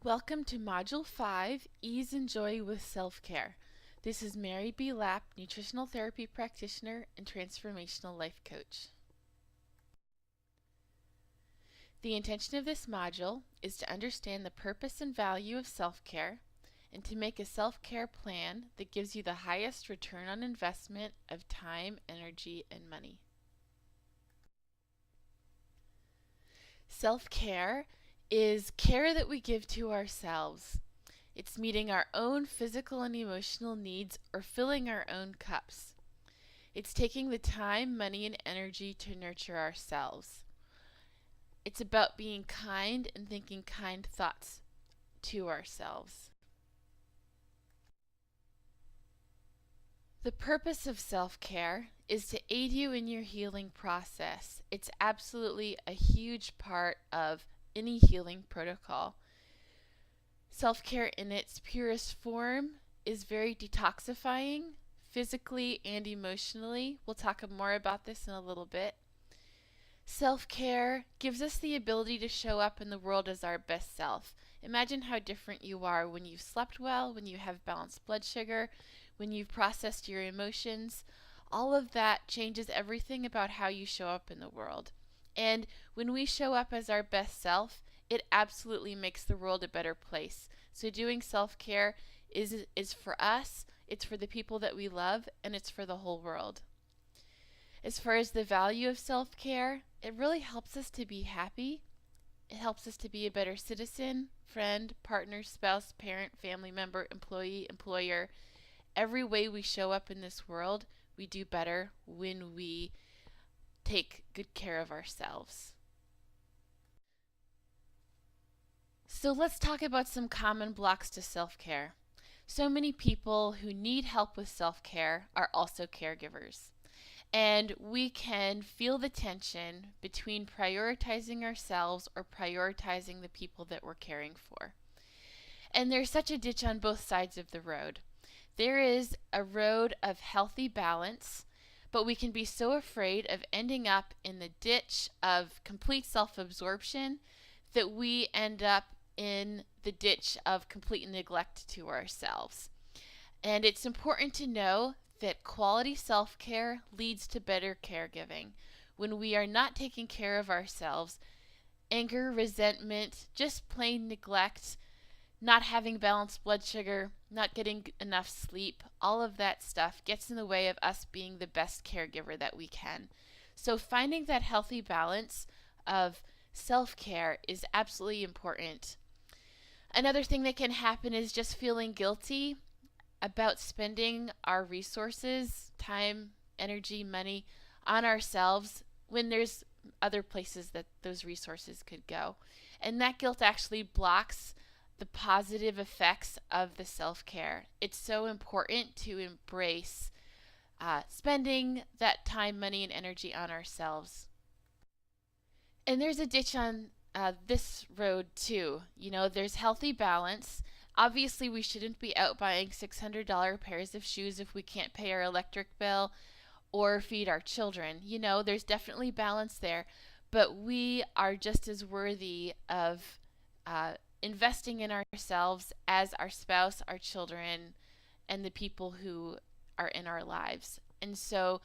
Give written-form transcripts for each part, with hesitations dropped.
Welcome to Module 5, Ease and Joy with Self-Care. This is Mary B. Lapp, Nutritional Therapy Practitioner and Transformational Life Coach. The intention of this module is to understand the purpose and value of self-care and to make a self-care plan that gives you the highest return on investment of time, energy, and money. Self-care is care that we give to ourselves. It's meeting our own physical and emotional needs or filling our own cups. It's taking the time, money, and energy to nurture ourselves. It's about being kind and thinking kind thoughts to ourselves. The purpose of self-care is to aid you in your healing process. It's absolutely a huge part of any healing protocol. Self-care in its purest form is very detoxifying, physically and emotionally. We'll talk more about this in a little bit. Self-care gives us the ability to show up in the world as our best self. Imagine how different you are when you've slept well, when you have balanced blood sugar, when you've processed your emotions. All of that changes everything about how you show up in the world. And when we show up as our best self, it absolutely makes the world a better place. So doing self-care is for us, it's for the people that we love, and it's for the whole world. As far as the value of self-care, it really helps us to be happy. It helps us to be a better citizen, friend, partner, spouse, parent, family member, employee, employer. Every way we show up in this world, we do better when we take good care of ourselves. So let's talk about some common blocks to self-care. So many people who need help with self-care are also caregivers. And we can feel the tension between prioritizing ourselves or prioritizing the people that we're caring for. And there's such a ditch on both sides of the road. There is a road of healthy balance, but we can be so afraid of ending up in the ditch of complete self-absorption that we end up in the ditch of complete neglect to ourselves. And it's important to know that quality self-care leads to better caregiving. When we are not taking care of ourselves, anger, resentment, just plain neglect, not having balanced blood sugar, not getting enough sleep, all of that stuff gets in the way of us being the best caregiver that we can. So finding that healthy balance of self-care is absolutely important. Another thing that can happen is just feeling guilty about spending our resources, time, energy, money on ourselves when there's other places that those resources could go. And that guilt actually blocks the positive effects of the self-care. It's so important to embrace spending that time, money, and energy on ourselves. And there's a ditch on this road too. You know, there's healthy balance. Obviously, we shouldn't be out buying $600 pairs of shoes if we can't pay our electric bill or feed our children. You know, there's definitely balance there, but we are just as worthy of investing in ourselves as our spouse, our children, and the people who are in our lives. And so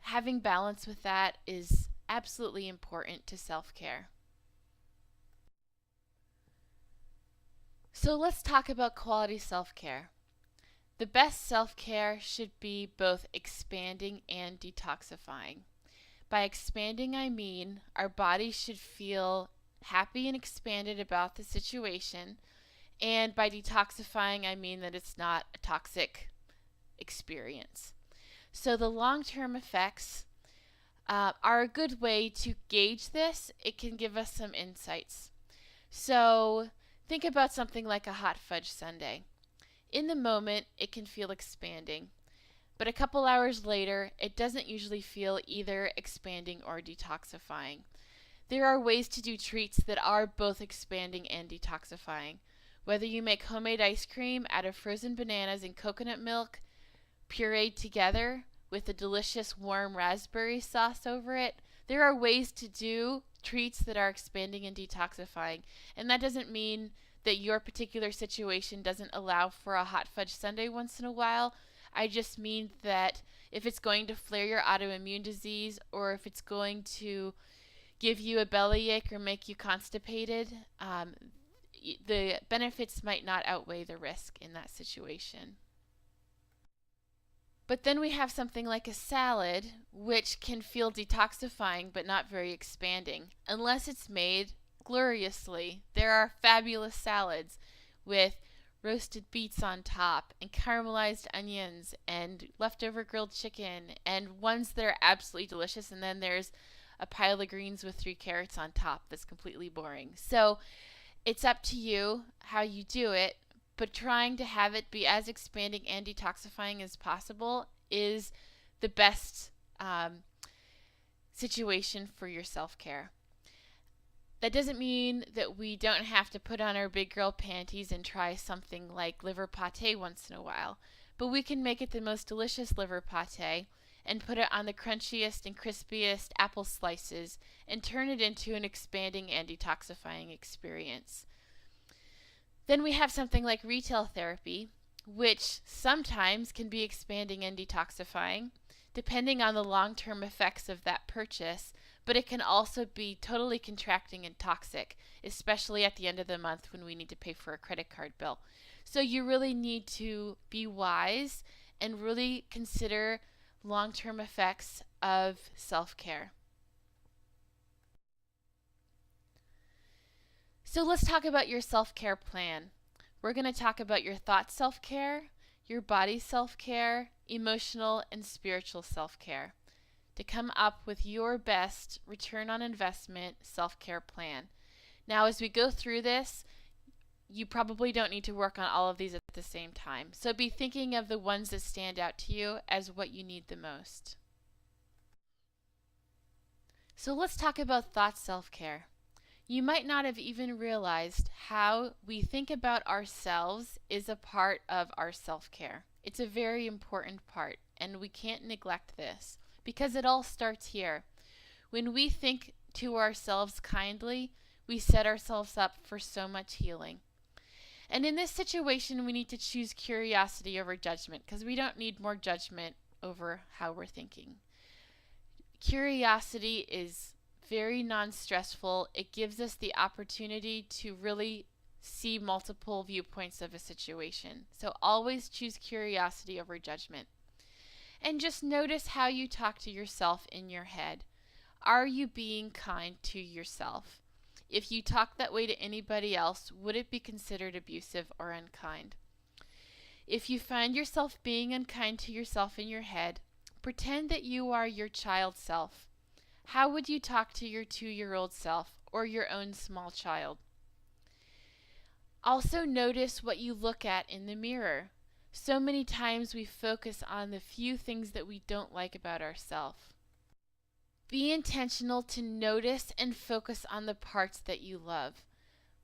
having balance with that is absolutely important to self-care. So let's talk about quality self-care. The best self-care should be both expanding and detoxifying. By expanding, I mean our body should feel happy and expanded about the situation, and by detoxifying, I mean that it's not a toxic experience. So the long-term effects are a good way to gauge this. It can give us some insights. So think about something like a hot fudge sundae. In the moment, it can feel expanding, but a couple hours later, it doesn't usually feel either expanding or detoxifying. There are ways to do treats that are both expanding and detoxifying. Whether you make homemade ice cream out of frozen bananas and coconut milk, pureed together with a delicious warm raspberry sauce over it, there are ways to do treats that are expanding and detoxifying. And that doesn't mean that your particular situation doesn't allow for a hot fudge sundae once in a while. I just mean that if it's going to flare your autoimmune disease, or if it's going to give you a bellyache or make you constipated, the benefits might not outweigh the risk in that situation. But then we have something like a salad, which can feel detoxifying but not very expanding, unless it's made gloriously. There are fabulous salads with roasted beets on top, and caramelized onions, and leftover grilled chicken, and ones that are absolutely delicious, and then there's a pile of greens with 3 carrots on top that's completely boring. So it's up to you how you do it, but trying to have it be as expanding and detoxifying as possible is the best situation for your self-care. That doesn't mean that we don't have to put on our big girl panties and try something like liver pate once in a while, but we can make it the most delicious liver pate and put it on the crunchiest and crispiest apple slices and turn it into an expanding and detoxifying experience. Then we have something like retail therapy, which sometimes can be expanding and detoxifying, depending on the long-term effects of that purchase, but it can also be totally contracting and toxic, especially at the end of the month when we need to pay for a credit card bill. So you really need to be wise and really consider long-term effects of self-care. So let's talk about your self-care plan. We're going to talk about your thought self-care, your body self-care, emotional and spiritual self-care, to come up with your best return on investment self-care plan. Now, as we go through this, you probably don't need to work on all of these at the same time. So be thinking of the ones that stand out to you as what you need the most. So let's talk about thought self-care. You might not have even realized how we think about ourselves is a part of our self-care. It's a very important part, and we can't neglect this because it all starts here. When we think to ourselves kindly, we set ourselves up for so much healing. And in this situation, we need to choose curiosity over judgment because we don't need more judgment over how we're thinking. Curiosity is very non-stressful. It gives us the opportunity to really see multiple viewpoints of a situation. So always choose curiosity over judgment. And just notice how you talk to yourself in your head. Are you being kind to yourself? If you talk that way to anybody else, would it be considered abusive or unkind? If you find yourself being unkind to yourself in your head, pretend that you are your child self. How would you talk to your 2-year-old self or your own small child? Also notice what you look at in the mirror. So many times we focus on the few things that we don't like about ourselves. Be intentional to notice and focus on the parts that you love.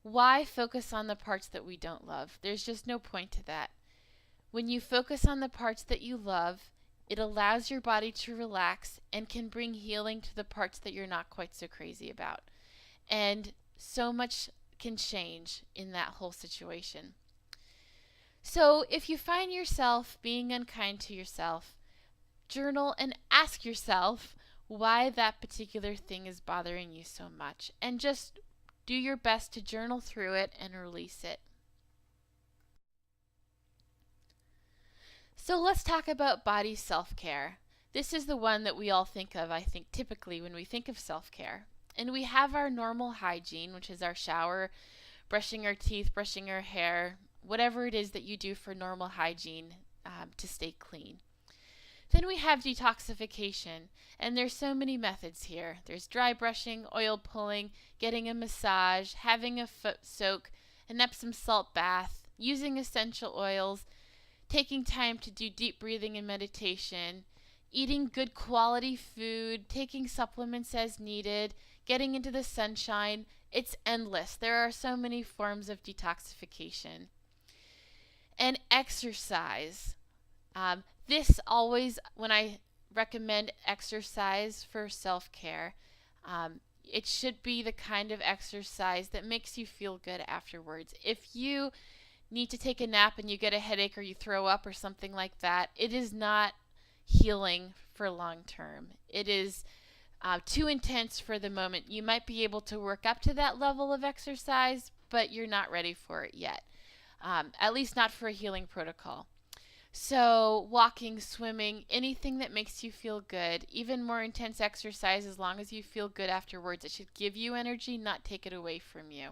Why focus on the parts that we don't love? There's just no point to that. When you focus on the parts that you love, it allows your body to relax and can bring healing to the parts that you're not quite so crazy about. And so much can change in that whole situation. So if you find yourself being unkind to yourself, journal and ask yourself why that particular thing is bothering you so much. And just do your best to journal through it and release it. So let's talk about body self-care. This is the one that we all think of, I think, typically when we think of self-care. And we have our normal hygiene, which is our shower, brushing our teeth, brushing our hair, whatever it is that you do for normal hygiene to stay clean. Then we have detoxification, and there's so many methods here. There's dry brushing, oil pulling, getting a massage, having a foot soak, an Epsom salt bath, using essential oils, taking time to do deep breathing and meditation, eating good quality food, taking supplements as needed, getting into the sunshine. It's endless. There are so many forms of detoxification. And exercise. This always, when I recommend exercise for self-care, it should be the kind of exercise that makes you feel good afterwards. If you need to take a nap and you get a headache or you throw up or something like that, it is not healing for long term. It is too intense for the moment. You might be able to work up to that level of exercise, but you're not ready for it yet, at least not for a healing protocol. So, walking, swimming, anything that makes you feel good, even more intense exercise, as long as you feel good afterwards, it should give you energy, not take it away from you.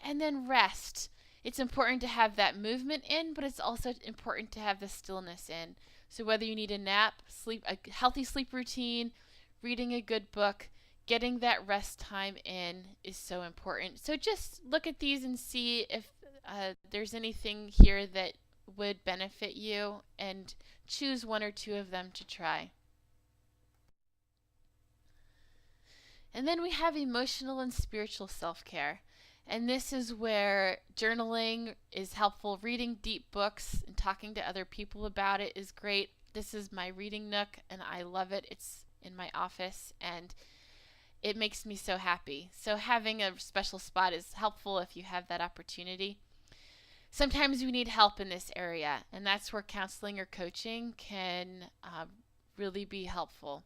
And then rest. It's important to have that movement in, but it's also important to have the stillness in. So, whether you need a nap, a healthy sleep routine, reading a good book, getting that rest time in is so important. So, just look at these and see if there's anything here that would benefit you and choose one or two of them to try. And then we have emotional and spiritual self-care. And this is where journaling is helpful. Reading deep books and talking to other people about it is great. This is my reading nook and I love it. It's in my office and it makes me so happy. So having a special spot is helpful if you have that opportunity. Sometimes we need help in this area, and that's where counseling or coaching can really be helpful.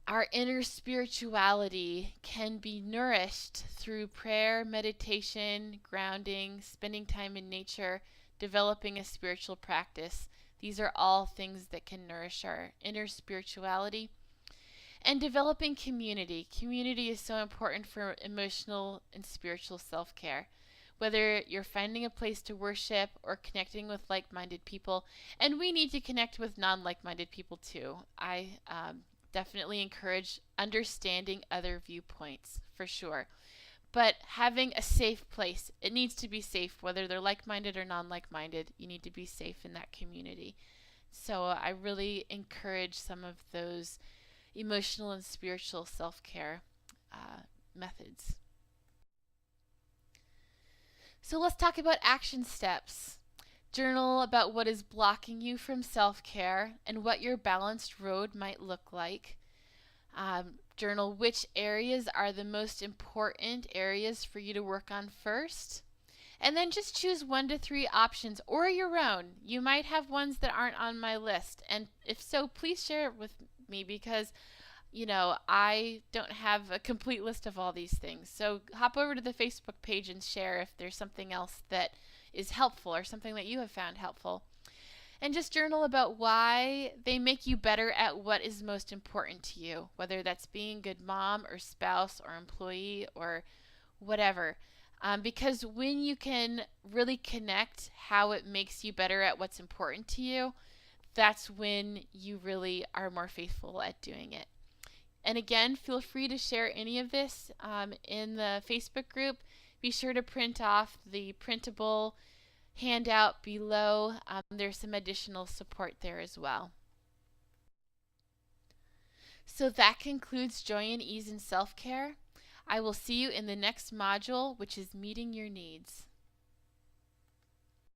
Our inner spirituality can be nourished through prayer, meditation, grounding, spending time in nature, developing a spiritual practice. These are all things that can nourish our inner spirituality. And developing community. Community is so important for emotional and spiritual self-care. Whether you're finding a place to worship or connecting with like-minded people. And we need to connect with non-like-minded people too. I definitely encourage understanding other viewpoints for sure. But having a safe place, it needs to be safe, whether they're like-minded or non-like-minded. You need to be safe in that community. So I really encourage some of those emotional and spiritual self-care methods. So let's talk about action steps. Journal about what is blocking you from self-care and what your balanced road might look like. Journal which areas are the most important areas for you to work on first. And then just choose 1 to 3 options or your own. You might have ones that aren't on my list. And if so, please share it with me because I don't have a complete list of all these things. So hop over to the Facebook page and share if there's something else that is helpful or something that you have found helpful. And just journal about why they make you better at what is most important to you, whether that's being a good mom or spouse or employee or whatever. Because when you can really connect how it makes you better at what's important to you, that's when you really are more faithful at doing it. And again, feel free to share any of this in the Facebook group. Be sure to print off the printable handout below. There's some additional support there as well. So that concludes Joy and Ease in Self-Care. I will see you in the next module, which is Meeting Your Needs.